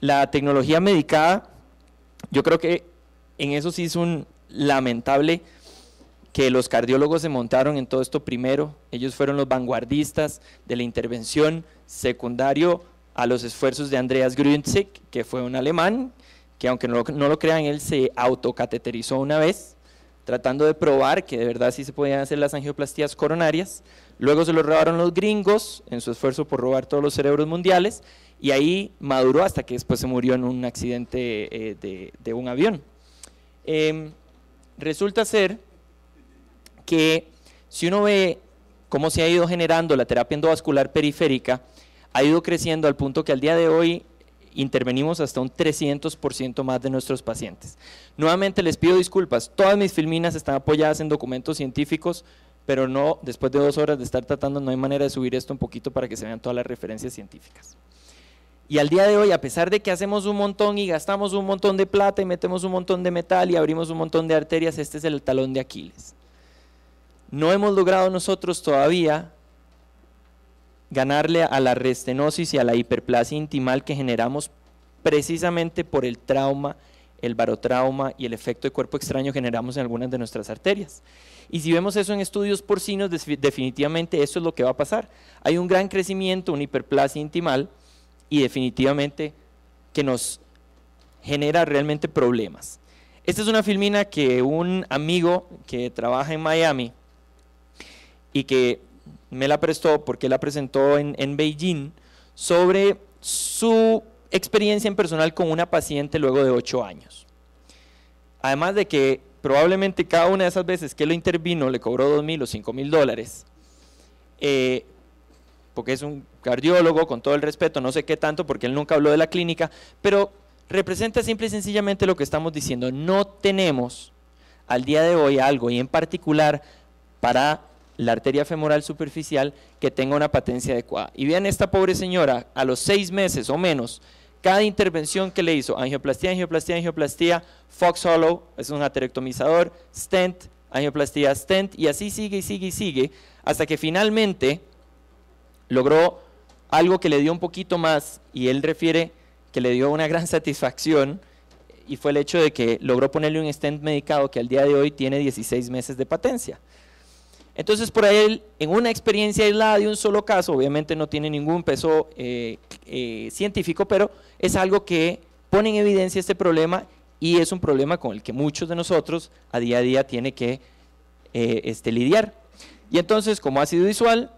La tecnología medicada, yo creo que en eso sí es un lamentable que los cardiólogos se montaron en todo esto primero. Ellos fueron los vanguardistas de la intervención, secundario a los esfuerzos de Andreas Grünzig, que fue un alemán, que aunque no lo crean, él se autocateterizó una vez, tratando de probar que de verdad sí se podían hacer las angioplastías coronarias. Luego se lo robaron los gringos en su esfuerzo por robar todos los cerebros mundiales, y ahí maduró hasta que después se murió en un accidente de un avión. Resulta ser que si uno ve cómo se ha ido generando la terapia endovascular periférica, ha ido creciendo al punto que al día de hoy intervenimos hasta un 300% más de nuestros pacientes. Nuevamente les pido disculpas, todas mis filminas están apoyadas en documentos científicos, pero no, después de 2 horas de estar tratando, no hay manera de subir esto un poquito para que se vean todas las referencias científicas. Y al día de hoy, a pesar de que hacemos un montón y gastamos un montón de plata y metemos un montón de metal y abrimos un montón de arterias, este es el talón de Aquiles. No hemos logrado nosotros todavía ganarle a la restenosis y a la hiperplasia intimal que generamos precisamente por el trauma, el barotrauma y el efecto de cuerpo extraño que generamos en algunas de nuestras arterias. Y si vemos eso en estudios porcinos, definitivamente eso es lo que va a pasar. Hay un gran crecimiento, una hiperplasia intimal, y definitivamente que nos genera realmente problemas. Esta es una filmina que un amigo que trabaja en Miami y que me la prestó porque la presentó en Beijing sobre su experiencia en personal con una paciente luego de 8 años. Además de que probablemente cada una de esas veces que lo intervino le cobró $2,000 o $5,000, porque es un cardiólogo, con todo el respeto, no sé qué tanto, porque él nunca habló de la clínica, pero representa simple y sencillamente lo que estamos diciendo. No tenemos al día de hoy algo, y en particular para la arteria femoral superficial, que tenga una patencia adecuada. Y vean esta pobre señora, a los 6 meses o menos, cada intervención que le hizo, angioplastía, angioplastía, angioplastía, Fox Hollow, es un aterectomizador, stent, angioplastía, stent, y así sigue y sigue y sigue, hasta que finalmente logró algo que le dio un poquito más, y él refiere que le dio una gran satisfacción, y fue el hecho de que logró ponerle un stent medicado que al día de hoy tiene 16 meses de patencia. Entonces, por ahí, en una experiencia aislada de un solo caso, obviamente no tiene ningún peso científico, pero es algo que pone en evidencia este problema, y es un problema con el que muchos de nosotros a día tienen que lidiar. Y entonces, como ácido visual,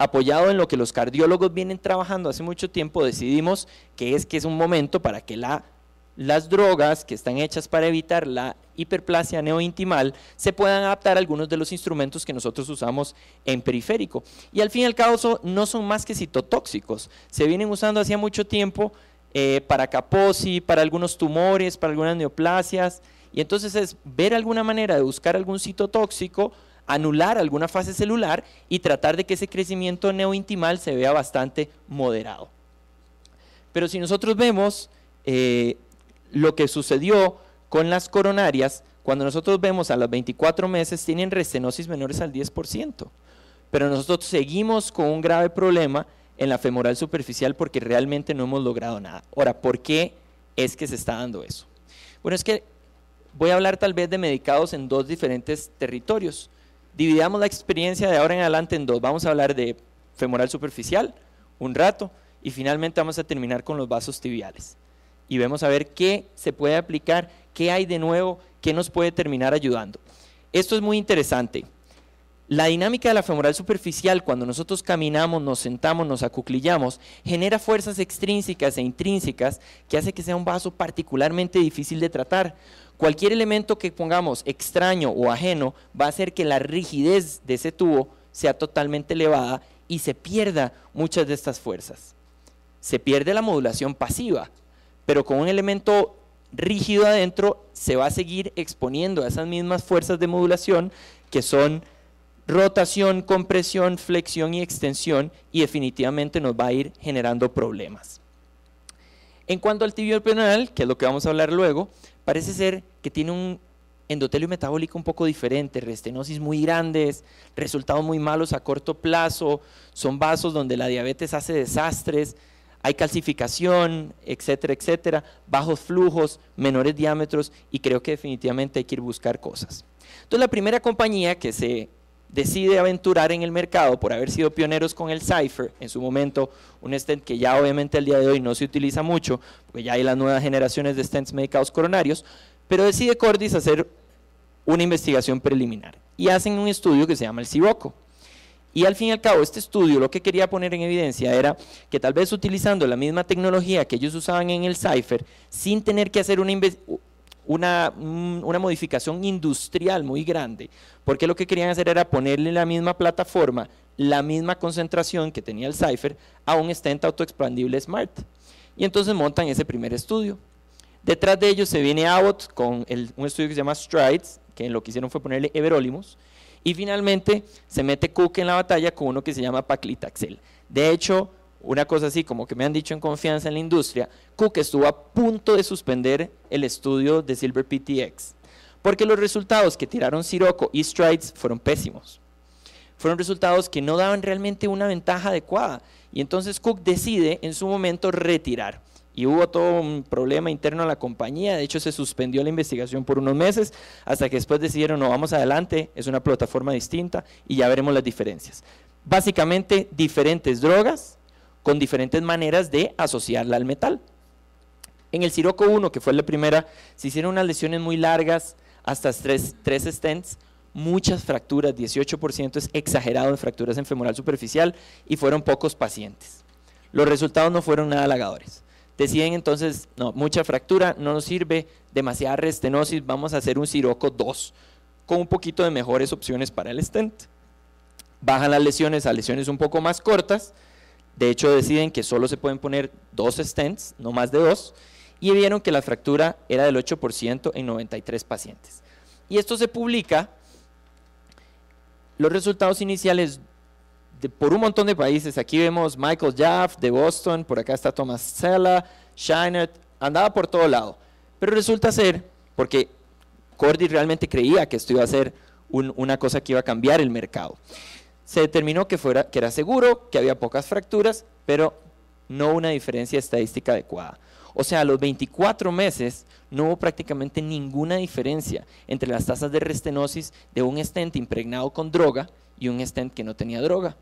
apoyado en lo que los cardiólogos vienen trabajando hace mucho tiempo, decidimos que es un momento para que las drogas que están hechas para evitar la hiperplasia neointimal se puedan adaptar a algunos de los instrumentos que nosotros usamos en periférico. Y al fin y al cabo no son más que citotóxicos, se vienen usando hacía mucho tiempo para Kaposi, para algunos tumores, para algunas neoplasias, y entonces es ver alguna manera de buscar algún citotóxico, anular alguna fase celular y tratar de que ese crecimiento neointimal se vea bastante moderado. Pero si nosotros vemos lo que sucedió con las coronarias, cuando nosotros vemos a los 24 meses tienen restenosis menores al 10%, pero nosotros seguimos con un grave problema en la femoral superficial porque realmente no hemos logrado nada. Ahora, ¿por qué es que se está dando eso? Bueno, es que voy a hablar tal vez de medicados en 2 diferentes territorios. Dividamos la experiencia de ahora en adelante en 2. Vamos a hablar de femoral superficial un rato y finalmente vamos a terminar con los vasos tibiales. Y vamos a ver qué se puede aplicar, qué hay de nuevo, qué nos puede terminar ayudando. Esto es muy interesante. La dinámica de la femoral superficial, cuando nosotros caminamos, nos sentamos, nos acuclillamos, genera fuerzas extrínsecas e intrínsecas que hace que sea un vaso particularmente difícil de tratar. Cualquier elemento que pongamos extraño o ajeno va a hacer que la rigidez de ese tubo sea totalmente elevada y se pierda muchas de estas fuerzas. Se pierde la modulación pasiva, pero con un elemento rígido adentro se va a seguir exponiendo a esas mismas fuerzas de modulación que son rotación, compresión, flexión y extensión, y definitivamente nos va a ir generando problemas. En cuanto al tibio peroneal, que es lo que vamos a hablar luego, parece ser que tiene un endotelio metabólico un poco diferente, restenosis muy grandes, resultados muy malos a corto plazo, son vasos donde la diabetes hace desastres, hay calcificación, etcétera, etcétera, bajos flujos, menores diámetros, y creo que definitivamente hay que ir a buscar cosas. Entonces la primera compañía que se decide aventurar en el mercado por haber sido pioneros con el Cypher, en su momento un stent que ya obviamente al día de hoy no se utiliza mucho, porque ya hay las nuevas generaciones de stents medicados coronarios, pero decide Cordis hacer una investigación preliminar y hacen un estudio que se llama el Sirocco. Y al fin y al cabo este estudio lo que quería poner en evidencia era que tal vez utilizando la misma tecnología que ellos usaban en el Cypher, sin tener que hacer una modificación industrial muy grande, porque lo que querían hacer era ponerle la misma plataforma, la misma concentración que tenía el Cypher a un stent autoexpandible Smart. Y entonces montan ese primer estudio. Detrás de ellos se viene Abbott con un estudio que se llama Strides, que lo que hicieron fue ponerle everolimus, y finalmente se mete Cook en la batalla con uno que se llama Paclitaxel. De hecho, una cosa así como que me han dicho en confianza en la industria, Cook estuvo a punto de suspender el estudio de Silver PTX, porque los resultados que tiraron Sirocco y Strides fueron pésimos. Fueron resultados que no daban realmente una ventaja adecuada, y entonces Cook decide en su momento retirar. Y hubo todo un problema interno a la compañía, de hecho se suspendió la investigación por unos meses, hasta que después decidieron, no, vamos adelante, es una plataforma distinta y ya veremos las diferencias. Básicamente diferentes drogas con diferentes maneras de asociarla al metal. En el Sirocco 1, que fue la primera, se hicieron unas lesiones muy largas, hasta tres stents, muchas fracturas, 18% es exagerado en fracturas en femoral superficial y fueron pocos pacientes. Los resultados no fueron nada halagadores. Deciden entonces, no, mucha fractura, no nos sirve, demasiada restenosis, vamos a hacer un Sirocco 2 con un poquito de mejores opciones para el stent. Bajan las lesiones a lesiones un poco más cortas, de hecho deciden que solo se pueden poner 2 stents, no más de 2, y vieron que la fractura era del 8% en 93 pacientes. Y esto se publica, los resultados iniciales por un montón de países. Aquí vemos Michael Jaff de Boston, por acá está Thomas Sella, Shiner, andaba por todo lado. Pero resulta ser, porque Cordis realmente creía que esto iba a ser una cosa que iba a cambiar el mercado. Se determinó que era seguro, que había pocas fracturas, pero no una diferencia estadística adecuada. O sea, a los 24 meses no hubo prácticamente ninguna diferencia entre las tasas de restenosis de un stent impregnado con droga y un stent que no tenía droga.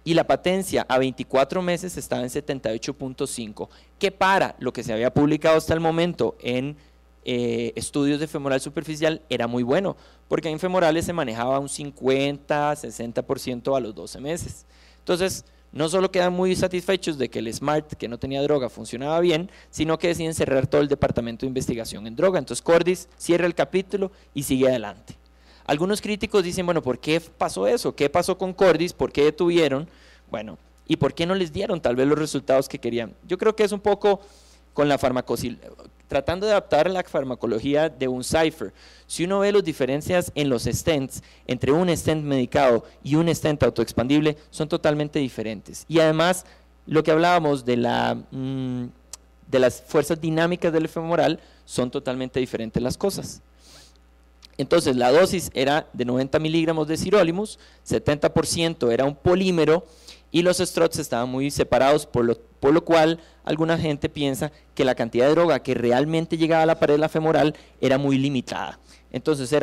Y la patencia a 24 meses estaba en 78.5, que para lo que se había publicado hasta el momento en estudios de femoral superficial era muy bueno, porque en femorales se manejaba un 50-60% a los 12 meses. Entonces, no solo quedan muy satisfechos de que el Smart, que no tenía droga, funcionaba bien, sino que deciden cerrar todo el departamento de investigación en droga. Entonces Cordis cierra el capítulo y sigue adelante. Algunos críticos dicen, bueno, ¿por qué pasó eso? ¿Qué pasó con Cordis? ¿Por qué detuvieron? Bueno, ¿y por qué no les dieron tal vez los resultados que querían? Yo creo que es un poco con la tratando de adaptar la farmacología de un Cypher. Si uno ve las diferencias en los stents, entre un stent medicado y un stent autoexpandible, son totalmente diferentes. Y además, lo que hablábamos de las fuerzas dinámicas del femoral, son totalmente diferentes las cosas. Entonces, la dosis era de 90 miligramos de sirolimus, 70% era un polímero, y los struts estaban muy separados, por lo cual alguna gente piensa que la cantidad de droga que realmente llegaba a la pared de la femoral era muy limitada. Entonces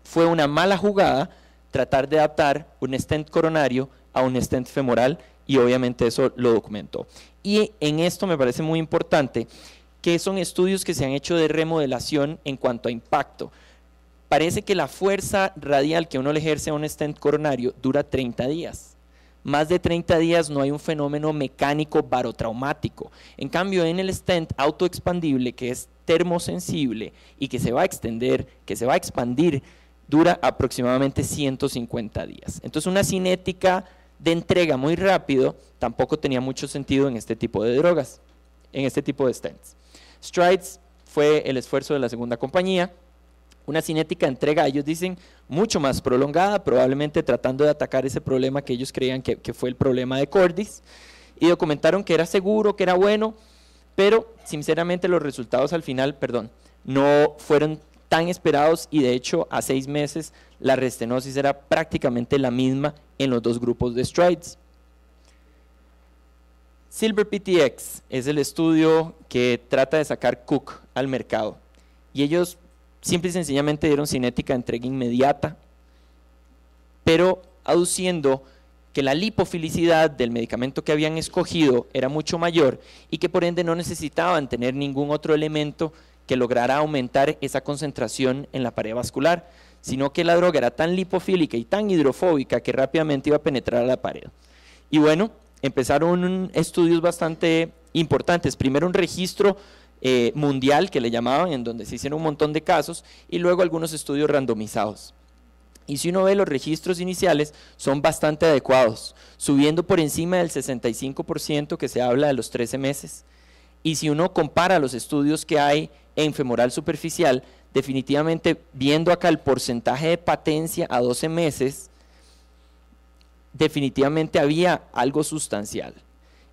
fue una mala jugada tratar de adaptar un stent coronario a un stent femoral, y obviamente eso lo documentó. Y en esto me parece muy importante que son estudios que se han hecho de remodelación en cuanto a impacto. Parece que la fuerza radial que uno le ejerce a un stent coronario dura 30 días. Más de 30 días no hay un fenómeno mecánico barotraumático. En cambio, en el stent autoexpandible, que es termosensible y que se va a extender, que se va a expandir, dura aproximadamente 150 días. Entonces, una cinética de entrega muy rápido tampoco tenía mucho sentido en este tipo de drogas, en este tipo de stents. Strides fue el esfuerzo de la segunda compañía. Una cinética de entrega, ellos dicen, mucho más prolongada, probablemente tratando de atacar ese problema que ellos creían que fue el problema de Cordis, y documentaron que era seguro, que era bueno, pero sinceramente los resultados al final, no fueron tan esperados, y de hecho a 6 meses la restenosis era prácticamente la misma en los dos grupos de Strides. Silver PTX es el estudio que trata de sacar Cook al mercado y ellos simple y sencillamente dieron cinética de entrega inmediata, pero aduciendo que la lipofilicidad del medicamento que habían escogido era mucho mayor y que por ende no necesitaban tener ningún otro elemento que lograra aumentar esa concentración en la pared vascular, sino que la droga era tan lipofílica y tan hidrofóbica que rápidamente iba a penetrar a la pared. Y bueno, empezaron estudios bastante importantes, primero un registro mundial que le llamaban, en donde se hicieron un montón de casos, y luego algunos estudios randomizados. Y si uno ve los registros iniciales, son bastante adecuados, subiendo por encima del 65% que se habla de los 13 meses. Y si uno compara los estudios que hay en femoral superficial, definitivamente viendo acá el porcentaje de patencia a 12 meses, definitivamente había algo sustancial.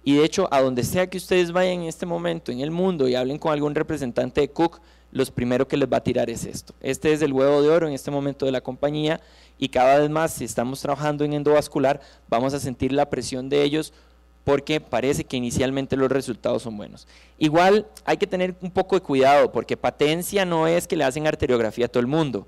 Y de hecho, a donde sea que ustedes vayan en este momento en el mundo y hablen con algún representante de Cook, los primero que les va a tirar es esto. Este es el huevo de oro en este momento de la compañía y cada vez más, si estamos trabajando en endovascular, vamos a sentir la presión de ellos porque parece que inicialmente los resultados son buenos. Igual hay que tener un poco de cuidado porque patencia no es que le hacen arteriografía a todo el mundo,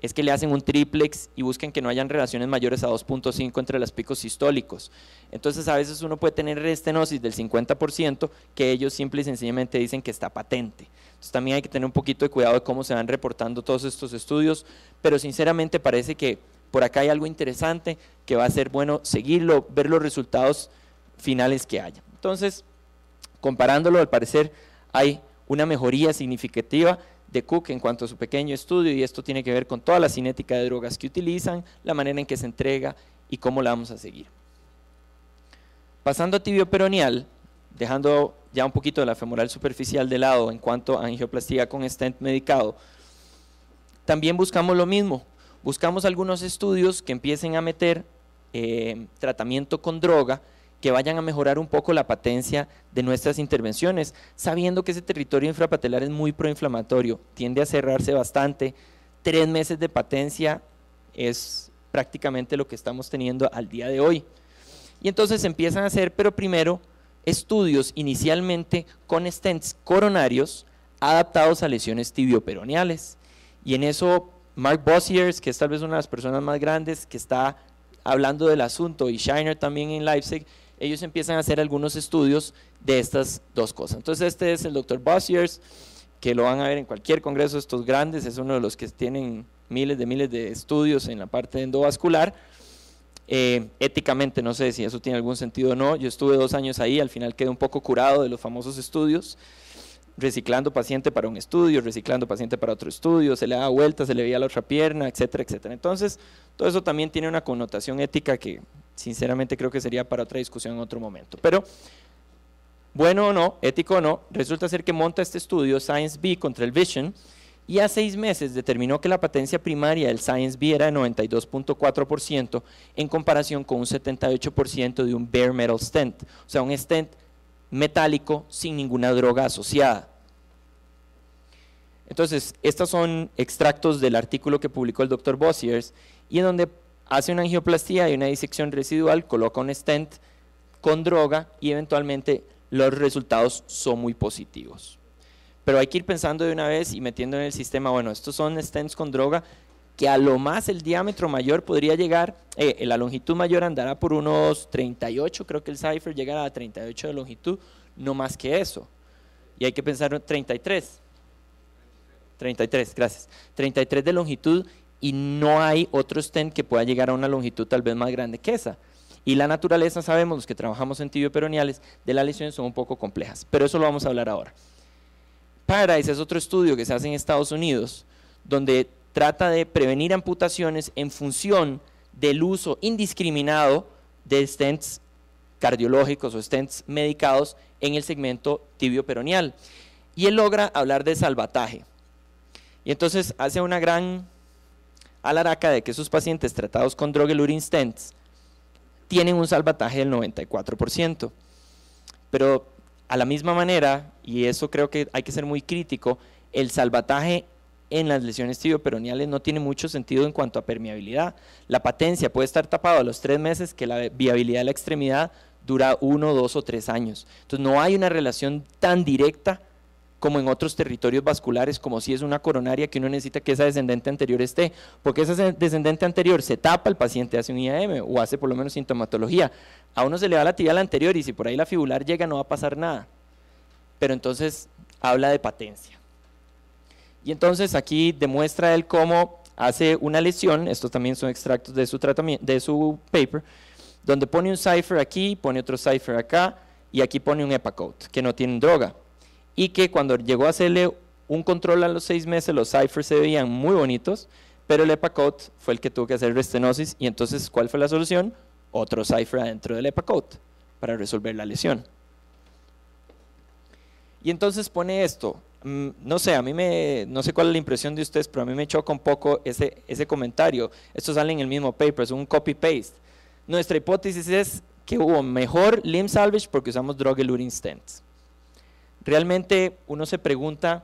es que le hacen un triplex y buscan que no hayan relaciones mayores a 2.5 entre los picos sistólicos. Entonces a veces uno puede tener estenosis del 50% que ellos simple y sencillamente dicen que está patente. Entonces también hay que tener un poquito de cuidado de cómo se van reportando todos estos estudios, pero sinceramente parece que por acá hay algo interesante que va a ser bueno seguirlo, ver los resultados finales que haya. Entonces, comparándolo, al parecer hay una mejoría significativa de Cook en cuanto a su pequeño estudio y esto tiene que ver con toda la cinética de drogas que utilizan, la manera en que se entrega y cómo la vamos a seguir. Pasando a tibio peroneal, dejando ya un poquito de la femoral superficial de lado en cuanto a angioplastía con stent medicado, también buscamos lo mismo, buscamos algunos estudios que empiecen a meter tratamiento con droga que vayan a mejorar un poco la patencia de nuestras intervenciones, sabiendo que ese territorio infrapatelar es muy proinflamatorio, tiende a cerrarse bastante, 3 meses de patencia es prácticamente lo que estamos teniendo al día de hoy. Y entonces empiezan a hacer, pero primero, estudios inicialmente con stents coronarios adaptados a lesiones tibioperoneales. Y en eso Mark Bossiers, que es tal vez una de las personas más grandes que está hablando del asunto, y Shiner también en Leipzig, ellos empiezan a hacer algunos estudios de estas dos cosas. Entonces este es el Dr. Bossiers, que lo van a ver en cualquier congreso de estos grandes, es uno de los que tienen miles de estudios en la parte endovascular. Éticamente no sé si eso tiene algún sentido o no, yo estuve 2 años ahí, al final quedé un poco curado de los famosos estudios, reciclando paciente para un estudio, reciclando paciente para otro estudio, se le daba vuelta, se le veía la otra pierna, etcétera, etcétera. Entonces, todo eso también tiene una connotación ética que sinceramente creo que sería para otra discusión en otro momento. Pero, bueno o no, ético o no, resulta ser que monta este estudio, Science B contra el Vision, y a 6 meses determinó que la patencia primaria del Science B era de 92.4% en comparación con un 78% de un bare metal stent, o sea, un stent metálico sin ninguna droga asociada. Entonces, estos son extractos del artículo que publicó el Dr. Bossiers y en donde hace una angioplastía y una disección residual, coloca un stent con droga y eventualmente los resultados son muy positivos. Pero hay que ir pensando de una vez y metiendo en el sistema, bueno, estos son stents con droga que a lo más el diámetro mayor podría llegar, la longitud mayor andará por unos 38, creo que el Cypher llegará a 38 de longitud, no más que eso. Y hay que pensar en 33, gracias, 33 de longitud y no hay otro stent que pueda llegar a una longitud tal vez más grande que esa. Y la naturaleza, sabemos, los que trabajamos en tibioperoneales, de las lesiones son un poco complejas, pero eso lo vamos a hablar ahora. Paradise es otro estudio que se hace en Estados Unidos, donde trata de prevenir amputaciones en función del uso indiscriminado de stents cardiológicos o stents medicados en el segmento tibioperoneal. Y él logra hablar de salvataje. Y entonces hace una gran alaraca de que esos pacientes tratados con drug-eluting stents tienen un salvataje del 94%. Pero a la misma manera, y eso creo que hay que ser muy crítico, el salvataje en las lesiones tibioperoneales no tiene mucho sentido en cuanto a permeabilidad. La patencia puede estar tapada a los 3 meses, que la viabilidad de la extremidad dura 1, 2 o 3 años. Entonces no hay una relación tan directa como en otros territorios vasculares, como si es una coronaria que uno necesita que esa descendente anterior esté, porque esa descendente anterior se tapa, el paciente hace un IAM o hace por lo menos sintomatología. A uno se le va la tibial anterior y si por ahí la fibular llega no va a pasar nada. Pero entonces habla de patencia. Y entonces aquí demuestra él cómo hace una lesión, estos también son extractos de su tratamiento, de su paper, donde pone un cipher aquí, pone otro cipher acá y aquí pone un EPA-code que no tienen droga. Y que cuando llegó a hacerle un control a los 6 meses, los ciphers se veían muy bonitos, pero el EPA-code fue el que tuvo que hacer restenosis, y entonces, ¿cuál fue la solución? Otro cipher adentro del EPA-code para resolver la lesión. Y entonces pone esto, no sé, no sé cuál es la impresión de ustedes, pero a mí me choca un poco ese comentario. Esto sale en el mismo paper, es un copy-paste. Nuestra hipótesis es que hubo mejor limb salvage porque usamos drug-eluting stents. Realmente uno se pregunta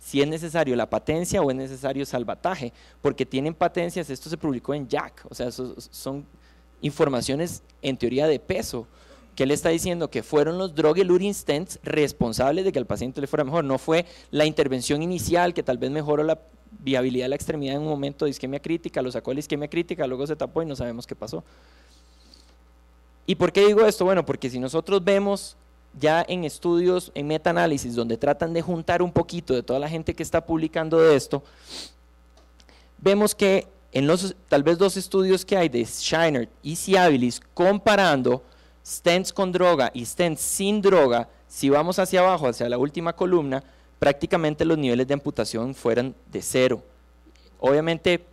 si es necesario la patencia o es necesario salvataje, porque tienen patencias, esto se publicó en JACC, o sea, son informaciones en teoría de peso, que él está diciendo que fueron los drug-eluting stents responsables de que al paciente le fuera mejor, no fue la intervención inicial que tal vez mejoró la viabilidad de la extremidad en un momento de isquemia crítica, lo sacó de la isquemia crítica, luego se tapó y no sabemos qué pasó. ¿Y por qué digo esto? Bueno, porque si nosotros vemos ya en estudios, en metaanálisis, donde tratan de juntar un poquito de toda la gente que está publicando de esto, vemos que en los tal vez 2 estudios que hay de Scheinert y Ciabilis comparando stents con droga y stents sin droga, si vamos hacia abajo, hacia la última columna, prácticamente los niveles de amputación fueran de 0. Obviamente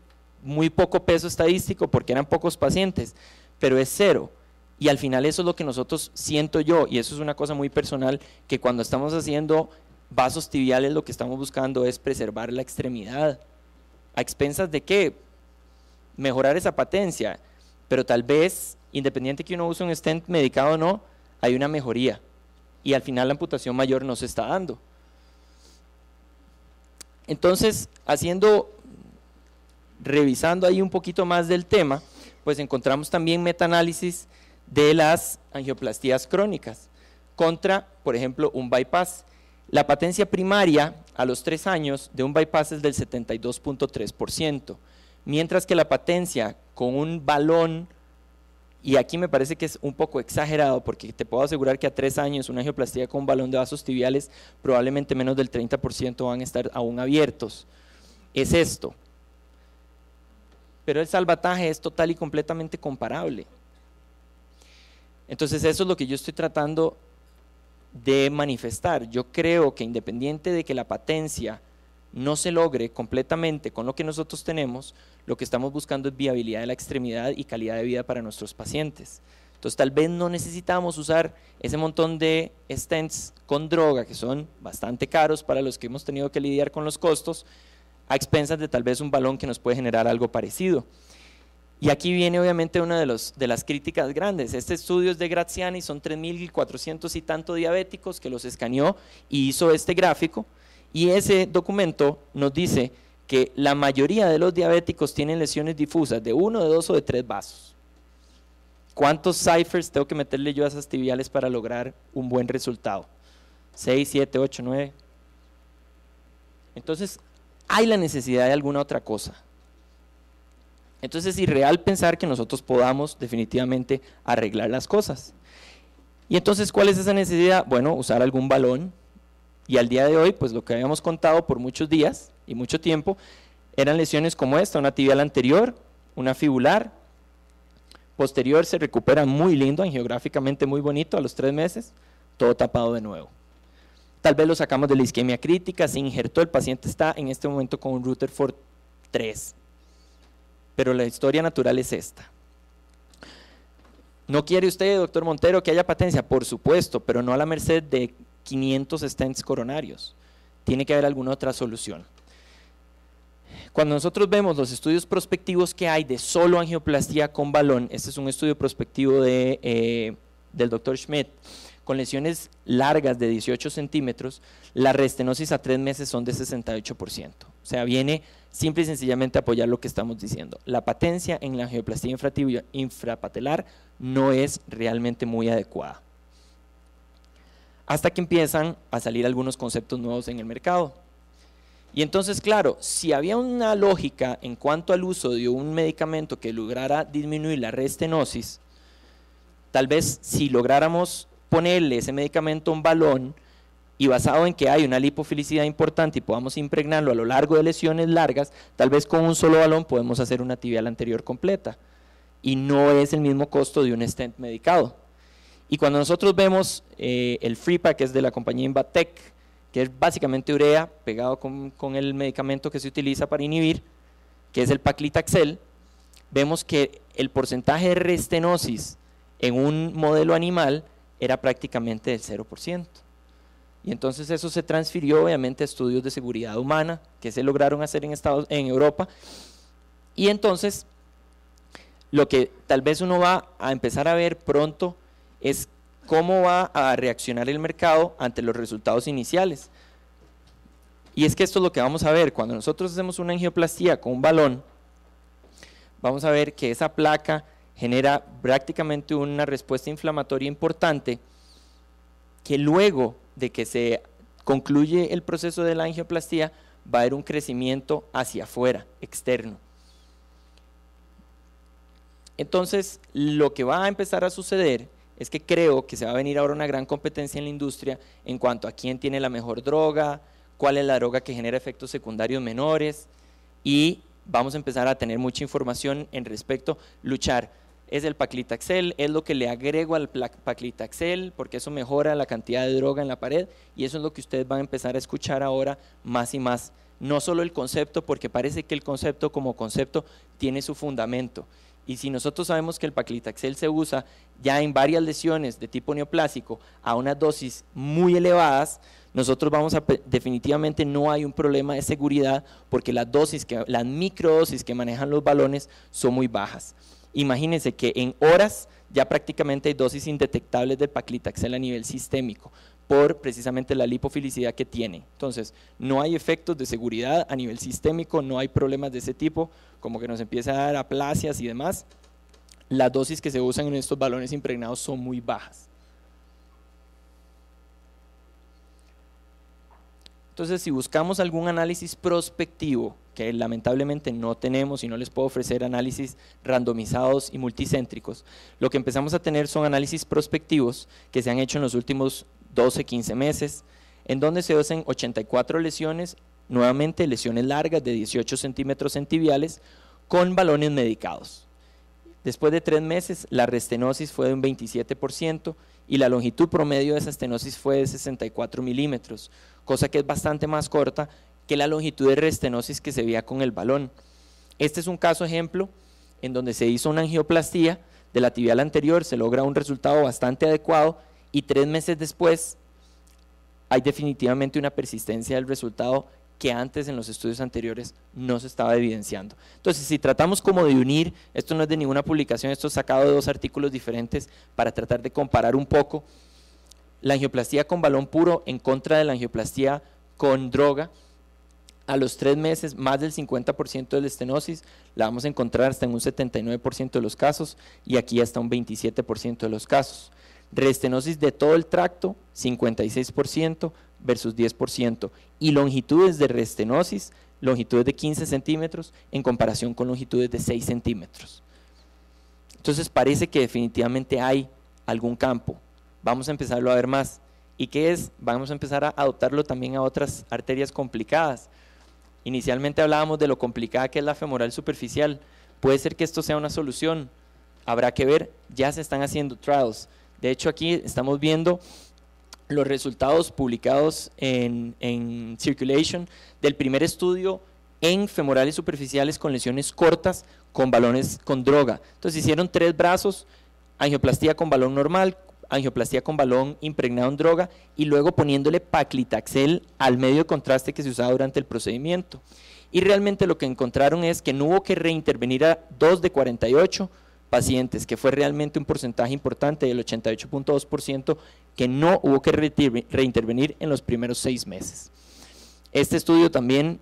muy poco peso estadístico porque eran pocos pacientes, pero es 0. Y al final eso es lo que nosotros, siento yo, y eso es una cosa muy personal, que cuando estamos haciendo vasos tibiales lo que estamos buscando es preservar la extremidad. ¿A expensas de qué? Mejorar esa patencia, pero tal vez, independiente que uno use un stent medicado o no, hay una mejoría y al final la amputación mayor no se está dando. Entonces, revisando ahí un poquito más del tema, pues encontramos también metaanálisis de las angioplastías crónicas contra, por ejemplo, un bypass. La patencia primaria a los 3 años de un bypass es del 72.3%, mientras que la patencia con un balón, y aquí me parece que es un poco exagerado porque te puedo asegurar que a 3 años una angioplastía con un balón de vasos tibiales probablemente menos del 30% van a estar aún abiertos, es esto. Pero el salvataje es total y completamente comparable. Entonces eso es lo que yo estoy tratando de manifestar. Yo creo que independiente de que la patencia no se logre completamente con lo que nosotros tenemos, lo que estamos buscando es viabilidad de la extremidad y calidad de vida para nuestros pacientes. Entonces tal vez no necesitamos usar ese montón de stents con droga que son bastante caros para los que hemos tenido que lidiar con los costos, a expensas de tal vez un balón que nos puede generar algo parecido. Y aquí viene obviamente una de las críticas grandes. Este estudio es de Graziani, son 3.400 y tanto diabéticos que los escaneó y hizo este gráfico, y ese documento nos dice que la mayoría de los diabéticos tienen lesiones difusas de 1, de 2 o de 3 vasos. ¿Cuántos ciphers tengo que meterle yo a esas tibiales para lograr un buen resultado? 6, 7, 8, 9. Entonces, hay la necesidad de alguna otra cosa. Entonces es irreal pensar que nosotros podamos definitivamente arreglar las cosas. Y entonces, ¿cuál es esa necesidad? Bueno, usar algún balón. Y al día de hoy, pues lo que habíamos contado por muchos días y mucho tiempo, eran lesiones como esta, una tibial anterior, una fibular, posterior se recupera muy lindo, angiográficamente muy bonito a los 3 meses, todo tapado de nuevo. Tal vez lo sacamos de la isquemia crítica, se injertó, el paciente está en este momento con un Rutherford 3. Pero la historia natural es esta. ¿No quiere usted, doctor Montero, que haya patencia? Por supuesto, pero no a la merced de 500 stents coronarios. Tiene que haber alguna otra solución. Cuando nosotros vemos los estudios prospectivos que hay de solo angioplastía con balón, este es un estudio prospectivo del doctor Schmidt, con lesiones largas de 18 centímetros, la restenosis a 3 meses son de 68%. O sea, viene simple y sencillamente apoyar lo que estamos diciendo. La patencia en la angioplastía infrapatelar no es realmente muy adecuada. Hasta que empiezan a salir algunos conceptos nuevos en el mercado. Y entonces, claro, si había una lógica en cuanto al uso de un medicamento que lograra disminuir la restenosis, tal vez si lográramos ponerle ese medicamento a un balón y basado en que hay una lipofilicidad importante y podamos impregnarlo a lo largo de lesiones largas, tal vez con un solo balón podemos hacer una tibial anterior completa y no es el mismo costo de un stent medicado. Y cuando nosotros vemos el FreePak, que es de la compañía Invatec, que es básicamente urea pegado con el medicamento que se utiliza para inhibir, que es el paclitaxel, vemos que el porcentaje de restenosis en un modelo animal era prácticamente del 0%. Y entonces eso se transfirió obviamente a estudios de seguridad humana que se lograron hacer en Europa. Y entonces lo que tal vez uno va a empezar a ver pronto es cómo va a reaccionar el mercado ante los resultados iniciales. Y es que esto es lo que vamos a ver, cuando nosotros hacemos una angioplastía con un balón, vamos a ver que esa placa genera prácticamente una respuesta inflamatoria importante, que luego de que se concluye el proceso de la angioplastía, va a haber un crecimiento hacia afuera, externo. Entonces, lo que va a empezar a suceder es que creo que se va a venir ahora una gran competencia en la industria en cuanto a quién tiene la mejor droga, cuál es la droga que genera efectos secundarios menores, y vamos a empezar a tener mucha información en respecto, luchar, es el paclitaxel, es lo que le agrego al paclitaxel, porque eso mejora la cantidad de droga en la pared, y eso es lo que ustedes van a empezar a escuchar ahora más y más, no solo el concepto, porque parece que el concepto como concepto tiene su fundamento. Y si nosotros sabemos que el paclitaxel se usa ya en varias lesiones de tipo neoplásico a unas dosis muy elevadas, nosotros vamos a, definitivamente no hay un problema de seguridad porque las microdosis que manejan los balones son muy bajas. Imagínense que en horas ya prácticamente hay dosis indetectables del paclitaxel a nivel sistémico por precisamente la lipofilicidad que tiene. Entonces, no hay efectos de seguridad a nivel sistémico, no hay problemas de ese tipo, como que nos empieza a dar aplasias y demás. Las dosis que se usan en estos balones impregnados son muy bajas. Entonces, si buscamos algún análisis prospectivo, que lamentablemente no tenemos y no les puedo ofrecer análisis randomizados y multicéntricos, lo que empezamos a tener son análisis prospectivos que se han hecho en los últimos 12, 15 meses, en donde se hacen 84 lesiones, nuevamente lesiones largas de 18 centímetros en tibiales, con balones medicados. Después de 3 meses, la restenosis fue de un 27% y la longitud promedio de esa estenosis fue de 64 milímetros, cosa que es bastante más corta que la longitud de restenosis que se veía con el balón. Este es un caso ejemplo en donde se hizo una angioplastía de la tibial anterior, se logra un resultado bastante adecuado y 3 meses después hay definitivamente una persistencia del resultado que antes en los estudios anteriores no se estaba evidenciando. Entonces, si tratamos como de unir, esto no es de ninguna publicación, esto es sacado de 2 artículos diferentes para tratar de comparar un poco la angioplastía con balón puro en contra de la angioplastía con droga. A los 3 meses, más del 50% de la estenosis la vamos a encontrar hasta en un 79% de los casos y aquí hasta un 27% de los casos. Restenosis de todo el tracto, 56% versus 10%, y longitudes de restenosis, longitudes de 15 centímetros en comparación con longitudes de 6 centímetros. Entonces parece que definitivamente hay algún campo, vamos a empezarlo a ver más. ¿Y qué es? Vamos a empezar a adoptarlo también a otras arterias complicadas. Inicialmente hablábamos de lo complicada que es la femoral superficial, puede ser que esto sea una solución, habrá que ver, ya se están haciendo trials. De hecho, aquí estamos viendo los resultados publicados en Circulation del primer estudio en femorales superficiales con lesiones cortas con balones con droga. Entonces hicieron 3 brazos, angioplastía con balón normal, angioplastía con balón impregnado en droga y luego poniéndole paclitaxel al medio de contraste que se usaba durante el procedimiento. Y realmente lo que encontraron es que no hubo que reintervenir a 2 de 48 pacientes, que fue realmente un porcentaje importante del 88.2%, que no hubo que reintervenir en los primeros 6 meses. Este estudio también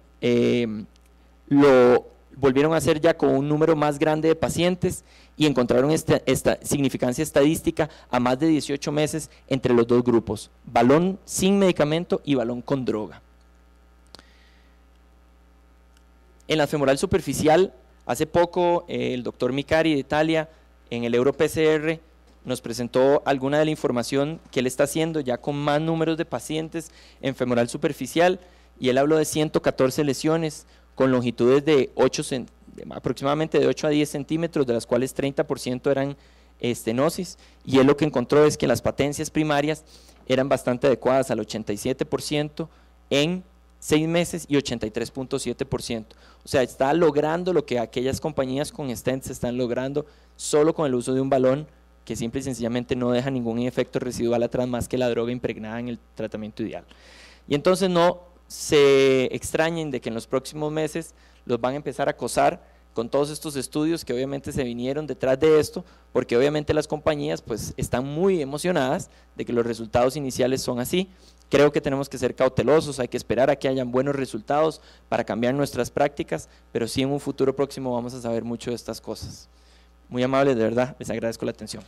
lo volvieron a hacer ya con un número más grande de pacientes y encontraron esta significancia estadística a más de 18 meses entre los dos grupos, balón sin medicamento y balón con droga. En la femoral superficial, hace poco el doctor Micari de Italia en el EuroPCR nos presentó alguna de la información que él está haciendo ya con más números de pacientes en femoral superficial, y él habló de 114 lesiones con longitudes de aproximadamente de 8 a 10 centímetros, de las cuales 30% eran estenosis, y él lo que encontró es que las patencias primarias eran bastante adecuadas al 87% en 6 meses y 83.7%. O sea, está logrando lo que aquellas compañías con stents están logrando solo con el uso de un balón que simple y sencillamente no deja ningún efecto residual atrás más que la droga impregnada en el tratamiento ideal. Y entonces no se extrañen de que en los próximos meses los van a empezar a acosar con todos estos estudios que obviamente se vinieron detrás de esto, porque obviamente las compañías pues están muy emocionadas de que los resultados iniciales son así. Creo que tenemos que ser cautelosos, hay que esperar a que hayan buenos resultados para cambiar nuestras prácticas, pero sí en un futuro próximo vamos a saber mucho de estas cosas. Muy amables, de verdad, les agradezco la atención.